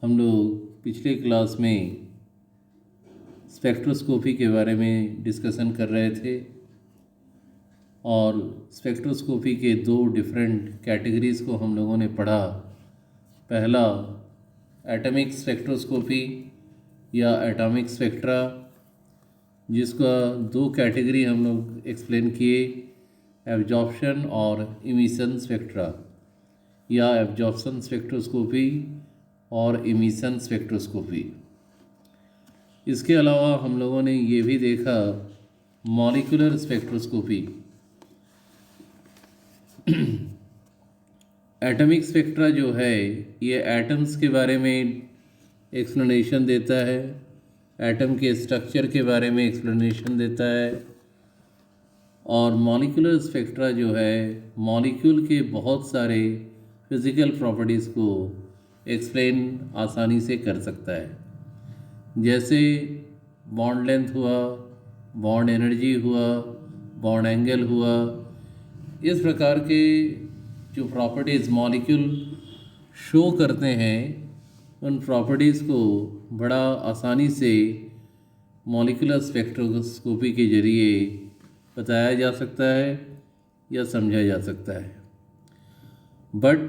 हम लोग पिछले क्लास में स्पेक्ट्रोस्कोपी के बारे में डिस्कशन कर रहे थे और स्पेक्ट्रोस्कोपी के दो डिफरेंट कैटेगरीज़ को हम लोगों ने पढ़ा। पहला एटॉमिक स्पेक्ट्रोस्कोपी या एटॉमिक स्पेक्ट्रा, जिसका दो कैटेगरी हम लोग एक्सप्लेन किए, एब्जॉर्प्शन और इमिशन स्पेक्ट्रा या एब्जॉर्प्शन स्पेक्ट्रोस्कोपी और इमिशन स्पेक्ट्रोस्कोपी। इसके अलावा हम लोगों ने ये भी देखा मॉलिक्यूलर स्पेक्ट्रोस्कोपी। एटॉमिक स्पेक्ट्रा जो है ये एटम्स के बारे में एक्सप्लेनेशन देता है, एटम के स्ट्रक्चर के बारे में एक्सप्लेनेशन देता है। और मॉलिक्यूलर स्पेक्ट्रा जो है मॉलिक्यूल के बहुत सारे फिज़िकल प्रॉपर्टीज़ को एक्सप्लेन आसानी से कर सकता है, जैसे बॉन्ड लेंथ हुआ, बॉन्ड एनर्जी हुआ, बॉन्ड एंगल हुआ। इस प्रकार के जो प्रॉपर्टीज़ मॉलिक्यूल शो करते हैं उन प्रॉपर्टीज़ को बड़ा आसानी से मॉलिक्यूलर स्पेक्ट्रोस्कोपी के ज़रिए बताया जा सकता है या समझा जा सकता है। बट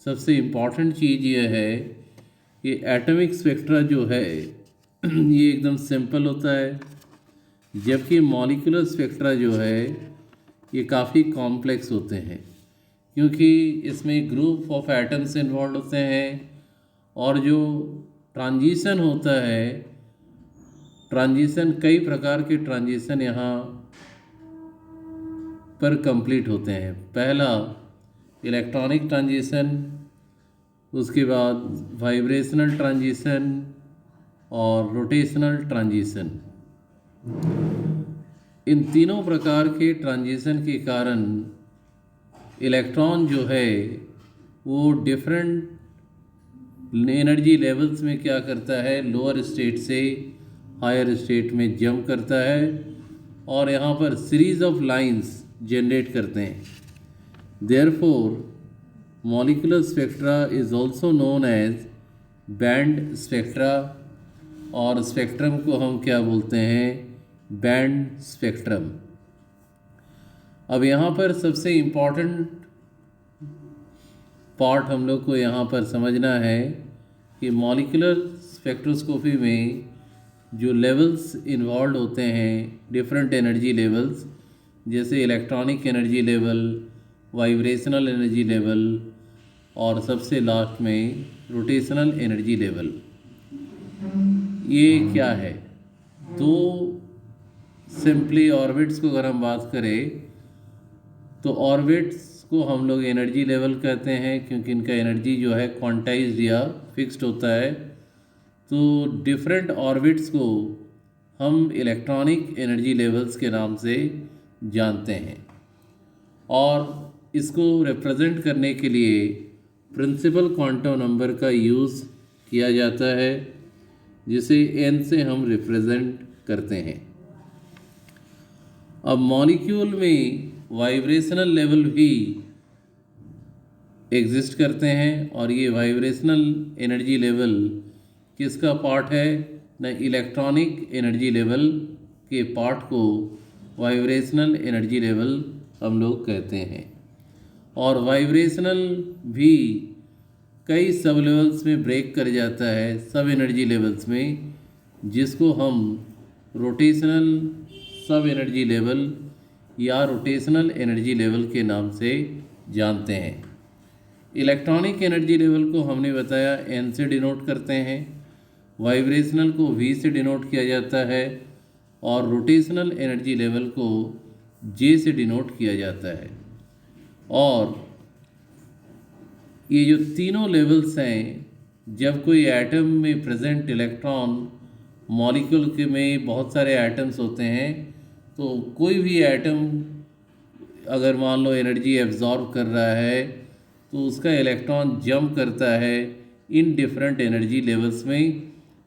सबसे इम्पॉर्टेंट चीज़ ये है कि एटॉमिक स्पेक्ट्रा जो है ये एकदम सिंपल होता है, जबकि मॉलिक्यूलर स्पेक्ट्रा जो है ये काफ़ी कॉम्प्लेक्स होते हैं, क्योंकि इसमें ग्रुप ऑफ एटम्स इन्वॉल्व होते हैं और जो ट्रांजिशन होता है, ट्रांजिशन कई प्रकार के ट्रांजिशन यहाँ पर कंप्लीट होते हैं। पहला इलेक्ट्रॉनिक ट्रांजिशन, उसके बाद वाइब्रेशनल ट्रांजिशन और रोटेशनल ट्रांजिशन। इन तीनों प्रकार के ट्रांजिशन के कारण इलेक्ट्रॉन जो है वो डिफरेंट एनर्जी लेवल्स में क्या करता है, लोअर स्टेट से हायर स्टेट में जंप करता है और यहाँ पर सीरीज ऑफ लाइंस जनरेट करते हैं। Therefore molecular spectra is also known as band spectra, और स्पेक्ट्रम को हम क्या बोलते हैं, बैंड स्पेक्ट्रम। अब यहाँ पर सबसे इम्पॉर्टेंट पार्ट हम लोग को यहाँ पर समझना है कि मॉलिक्यूलर स्पेक्ट्रोस्कोपी में जो लेवल्स इन्वॉल्व होते हैं, डिफरेंट एनर्जी लेवल्स, जैसे electronic energy level, vibrational energy level और सबसे लास्ट में रोटेशनल एनर्जी लेवल। ये क्या है? दो सिंपली ऑर्बिट्स को अगर हम बात करें तो ऑर्बिट्स को हम लोग एनर्जी लेवल कहते हैं, क्योंकि इनका एनर्जी जो है क्वांटाइज्ड या फिक्स्ड होता है। तो डिफरेंट ऑर्बिट्स को हम इलेक्ट्रॉनिक एनर्जी लेवल्स के नाम से जानते हैं और इसको रिप्रेजेंट करने के लिए प्रिंसिपल क्वांटम नंबर का यूज़ किया जाता है, जिसे n से हम रिप्रेजेंट करते हैं। अब मॉलिक्यूल में वाइब्रेशनल लेवल भी एग्जिस्ट करते हैं और ये वाइब्रेशनल एनर्जी लेवल किसका पार्ट है? न इलेक्ट्रॉनिक एनर्जी लेवल के पार्ट को वाइब्रेशनल एनर्जी लेवल हम लोग कहते हैं। और वाइब्रेशनल भी कई सब लेवल्स में ब्रेक कर जाता है, सब एनर्जी लेवल्स में, जिसको हम रोटेशनल सब एनर्जी लेवल या रोटेशनल एनर्जी लेवल के नाम से जानते हैं। इलेक्ट्रॉनिक एनर्जी लेवल को हमने बताया n से डिनोट करते हैं, वाइब्रेशनल को v से डिनोट किया जाता है और रोटेशनल एनर्जी लेवल को j से डिनोट किया जाता है। और ये जो तीनों लेवल्स हैं, जब कोई एटम में प्रेजेंट इलेक्ट्रॉन, मॉलिक्यूल के में बहुत सारे एटम्स होते हैं, तो कोई भी एटम अगर मान लो एनर्जी एब्जॉर्ब कर रहा है तो उसका इलेक्ट्रॉन जंप करता है इन डिफरेंट एनर्जी लेवल्स में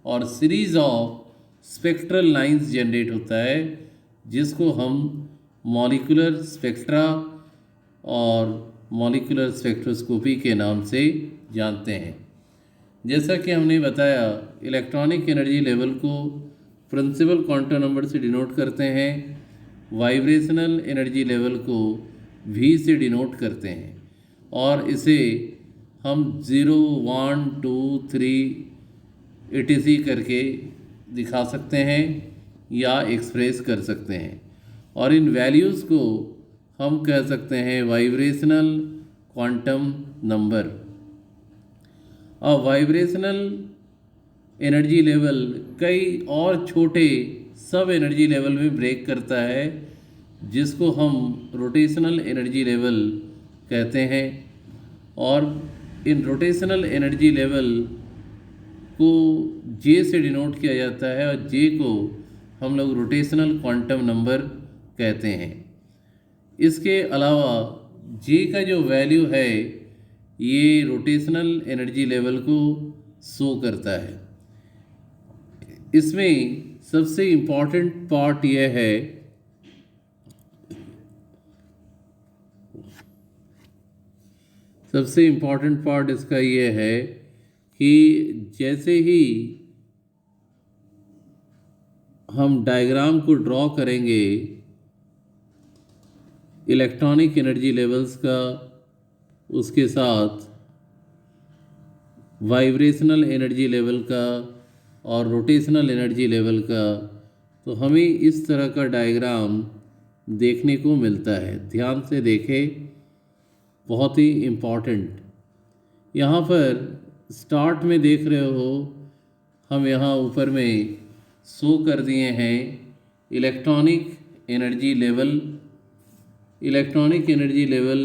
और series of spectral lines generate होता है, जिसको हम मॉलिक्यूलर स्पेक्ट्रा और मॉलिक्यूलर स्पेक्ट्रोस्कोपी के नाम से जानते हैं। जैसा कि हमने बताया, इलेक्ट्रॉनिक एनर्जी लेवल को प्रिंसिपल क्वांटम नंबर से डिनोट करते हैं, वाइब्रेशनल एनर्जी लेवल को V से डिनोट करते हैं, और इसे हम 0, 1, 2, 3 etc करके दिखा सकते हैं या एक्सप्रेस कर सकते हैं। और इन वैल्यूज़ को हम कह सकते हैं वाइब्रेशनल क्वांटम नंबर। और वाइब्रेशनल एनर्जी लेवल कई और छोटे सब एनर्जी लेवल में ब्रेक करता है, जिसको हम रोटेशनल एनर्जी लेवल कहते हैं। और इन रोटेशनल एनर्जी लेवल को J से डिनोट किया जाता है, और J को हम लोग रोटेशनल क्वांटम नंबर कहते हैं। इसके अलावा J का जो वैल्यू है ये रोटेशनल एनर्जी लेवल को शो करता है। इसमें सबसे इम्पॉर्टेंट पार्ट यह है इसका ये है कि जैसे ही हम डायग्राम को ड्रॉ करेंगे इलेक्ट्रॉनिक एनर्जी लेवल्स का, उसके साथ वाइब्रेशनल एनर्जी लेवल का और रोटेशनल एनर्जी लेवल का, तो हमें इस तरह का डायग्राम देखने को मिलता है। ध्यान से देखें, बहुत ही इम्पॉर्टेंट। यहाँ पर स्टार्ट में देख रहे हो, हम यहाँ ऊपर में शो कर दिए हैं electronic energy level. Electronic energy level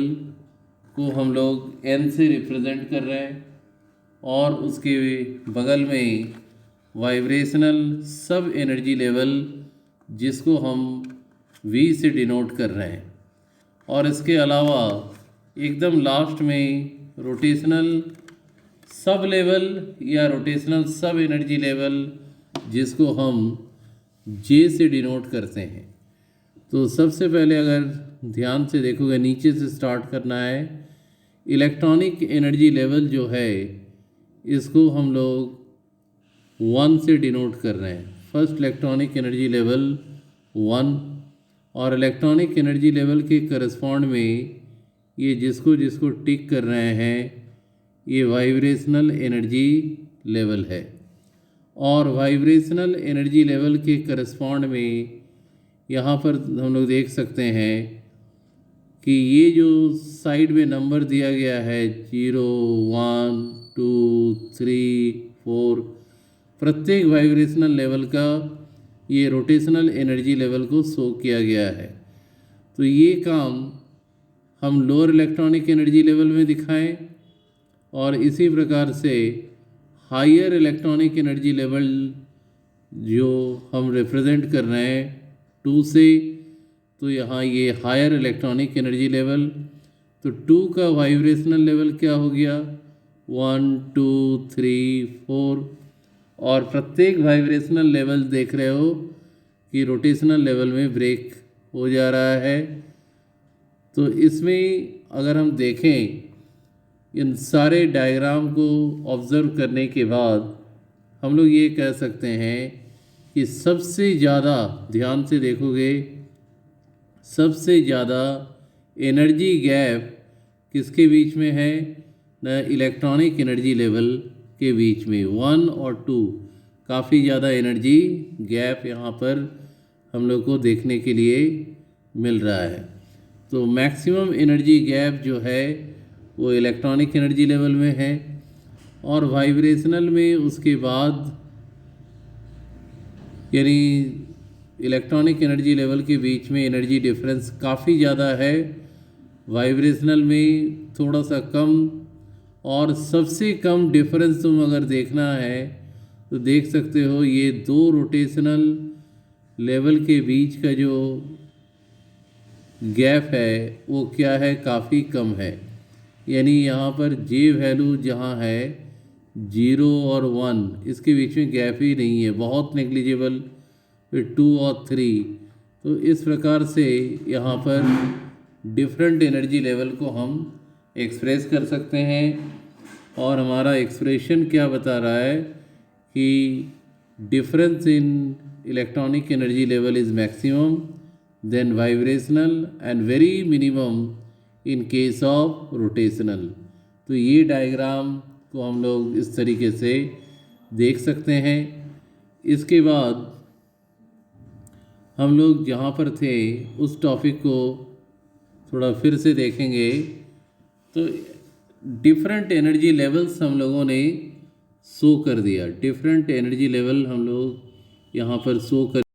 को हम लोग N से रिप्रेजेंट कर रहे हैं, और उसके बगल में वाइब्रेशनल सब एनर्जी लेवल जिसको हम V से डिनोट कर रहे हैं। और इसके अलावा एकदम लास्ट में रोटेशनल सब लेवल या रोटेशनल सब एनर्जी लेवल जिसको हम J से डिनोट करते हैं। तो सबसे पहले अगर ध्यान से देखोगे, नीचे से स्टार्ट करना है। इलेक्ट्रॉनिक एनर्जी लेवल जो है इसको हम लोग 1 से डिनोट कर रहे हैं। फर्स्ट इलेक्ट्रॉनिक एनर्जी लेवल 1, और इलेक्ट्रॉनिक एनर्जी लेवल के करस्पॉन्ड में ये जिसको जिसको टिक कर रहे हैं ये वाइब्रेशनल एनर्जी लेवल है। और वाइब्रेशनल एनर्जी लेवल के करस्पॉन्ड में यहाँ पर हम लोग देख सकते हैं कि ये जो साइड में नंबर दिया गया है 0, 1, 2, 3, 4, प्रत्येक वाइब्रेशनल लेवल का ये रोटेशनल एनर्जी लेवल को शो किया गया है। तो ये काम हम लोअर इलेक्ट्रॉनिक एनर्जी लेवल में दिखाएं, और इसी प्रकार से हायर इलेक्ट्रॉनिक एनर्जी लेवल जो हम रिप्रेजेंट कर रहे हैं 2 से, तो यहाँ ये हायर इलेक्ट्रॉनिक एनर्जी लेवल, तो 2 का वाइब्रेशनल लेवल क्या हो गया 1, 2, 3, 4, और प्रत्येक वाइब्रेशनल लेवल देख रहे हो कि रोटेशनल लेवल में ब्रेक हो जा रहा है। तो इसमें अगर हम देखें इन सारे डायग्राम को ऑब्ज़र्व करने के बाद हम लोग ये कह सकते हैं कि सबसे ज़्यादा, ध्यान से देखोगे, सबसे ज़्यादा एनर्जी गैप किसके बीच में है न इलेक्ट्रॉनिक एनर्जी लेवल के बीच में 1 और 2 काफ़ी ज़्यादा एनर्जी गैप यहाँ पर हम लोग को देखने के लिए मिल रहा है। तो मैक्सिमम एनर्जी गैप जो है वो इलेक्ट्रॉनिक एनर्जी लेवल में है, और वाइब्रेशनल में उसके बाद यानी इलेक्ट्रॉनिक एनर्जी लेवल के बीच में एनर्जी डिफरेंस काफ़ी ज़्यादा है, वाइब्रेशनल में थोड़ा सा कम। और सबसे कम डिफरेंस तुम अगर देखना है तो देख सकते हो ये 2 रोटेशनल लेवल के बीच का जो गैप है वो क्या है, काफ़ी कम है। यानी यहाँ पर J वैल्यू जहाँ है 0 और 1 इसके बीच में गैप ही नहीं है, बहुत नेग्लिजिबल। फिर 2 और 3, तो इस प्रकार से यहाँ पर डिफरेंट एनर्जी लेवल को हम एक्सप्रेस कर सकते हैं। और हमारा एक्सप्रेशन क्या बता रहा है कि difference in electronic energy level is maximum, then vibrational and very minimum in case of rotational. तो ये डायग्राम को हम लोग इस तरीके से देख सकते हैं। इसके बाद हम लोग जहाँ पर थे उस टॉपिक को थोड़ा फिर से देखेंगे। तो डिफरेंट एनर्जी लेवल्स हम लोगों ने शो कर दिया, डिफरेंट एनर्जी लेवल हम लोग यहाँ पर शो कर